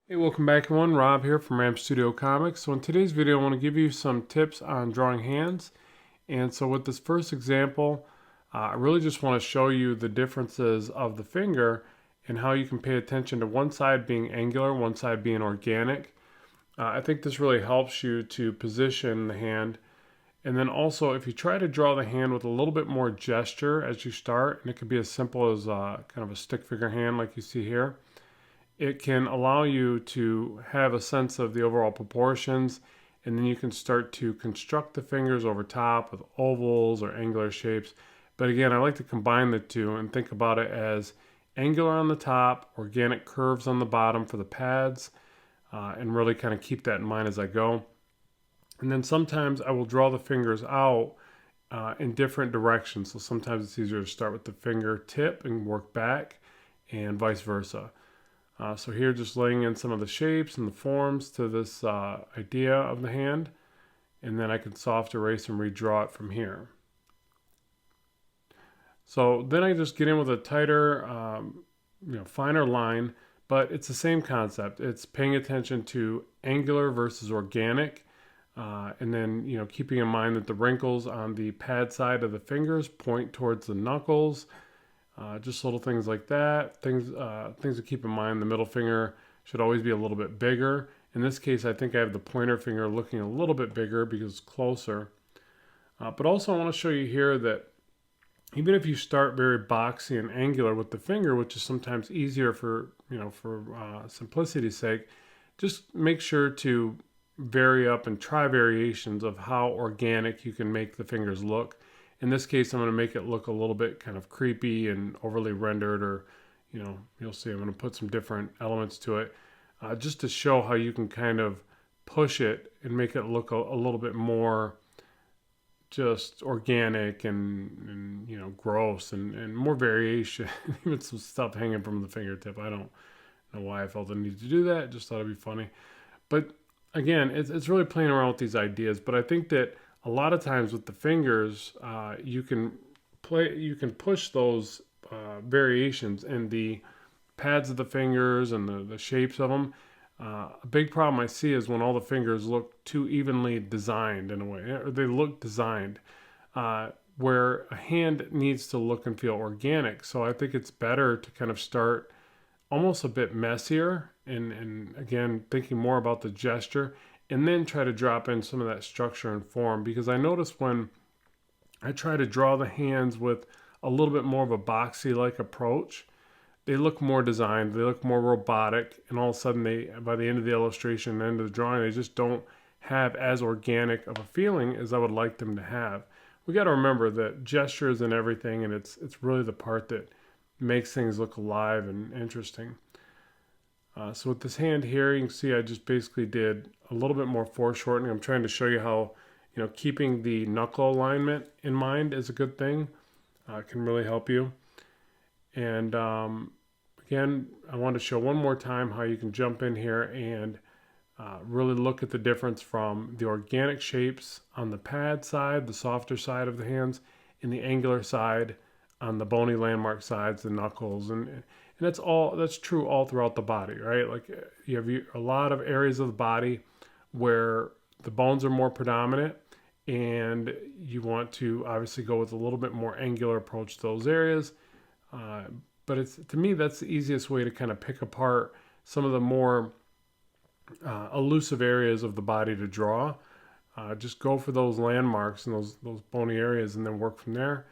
Hey, welcome back everyone. Rob here from Ram Studio Comics. So in today's video I want to give you some tips on drawing hands. And so with this first example, I really just want to show you the differences of the finger and how you can pay attention to one side being angular, one side being organic. I think this really helps you to position the hand. And then also if you try to draw the hand with a little bit more gesture as you start, and it could be as simple as kind of a stick figure hand like you see here, it can allow you to have a sense of the overall proportions, and then you can start to construct the fingers over top with ovals or angular shapes. But again, I like to combine the two and think about it as angular on the top, organic curves on the bottom for the pads, and really kind of keep that in mind as I go. And then sometimes I will draw the fingers out in different directions. So sometimes it's easier to start with the fingertip and work back, and vice versa. So here just laying in some of the shapes and the forms to this idea of the hand, and then I can soft erase and redraw it from here. So then I just get in with a tighter, finer line, but it's the same concept. It's paying attention to angular versus organic, and then keeping in mind that the wrinkles on the pad side of the fingers point towards the knuckles. Just little things like that. Things to keep in mind. The middle finger should always be a little bit bigger. In this case, I think I have the pointer finger looking a little bit bigger because it's closer. But also I want to show you here that even if you start very boxy and angular with the finger, which is sometimes easier for simplicity's sake, just make sure to vary up and try variations of how organic you can make the fingers look. In this case, I'm going to make it look a little bit kind of creepy and overly rendered, or, you'll see I'm going to put some different elements to it, just to show how you can kind of push it and make it look a little bit more just organic and gross and more variation, even some stuff hanging from the fingertip. I don't know why I felt the need to do that. Just thought it'd be funny. But again, it's really playing around with these ideas. But I think that a lot of times with the fingers, you can push those variations in the pads of the fingers and the shapes of them. A big problem I see is when all the fingers look too evenly designed in a way, or they look designed, where a hand needs to look and feel organic. So I think it's better to kind of start almost a bit messier and again, thinking more about the gesture, and then try to drop in some of that structure and form. Because I notice when I try to draw the hands with a little bit more of a boxy-like approach, they look more designed, they look more robotic, and all of a sudden by the end of the illustration, end of the drawing, they just don't have as organic of a feeling as I would like them to have. We got to remember that gesture is in everything, and it's really the part that makes things look alive and interesting. So with this hand here, you can see I just basically did a little bit more foreshortening. I'm trying to show you how, keeping the knuckle alignment in mind is a good thing. Can really help you. And again, I want to show one more time how you can jump in here and really look at the difference from the organic shapes on the pad side, the softer side of the hands, and the angular side on the bony landmark sides, the knuckles, and that's true all throughout the body, right? Like you have a lot of areas of the body where the bones are more predominant, and you want to obviously go with a little bit more angular approach to those areas. But to me, that's the easiest way to kind of pick apart some of the more elusive areas of the body to draw. Just go for those landmarks and those bony areas, and then work from there.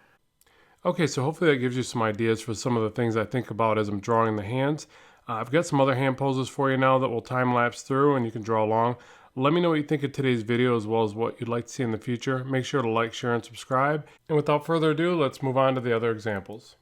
Okay, so hopefully that gives you some ideas for some of the things I think about as I'm drawing the hands. I've got some other hand poses for you now that will time lapse through, and you can draw along. Let me know what you think of today's video, as well as what you'd like to see in the future. Make sure to like, share, and subscribe. And without further ado, let's move on to the other examples.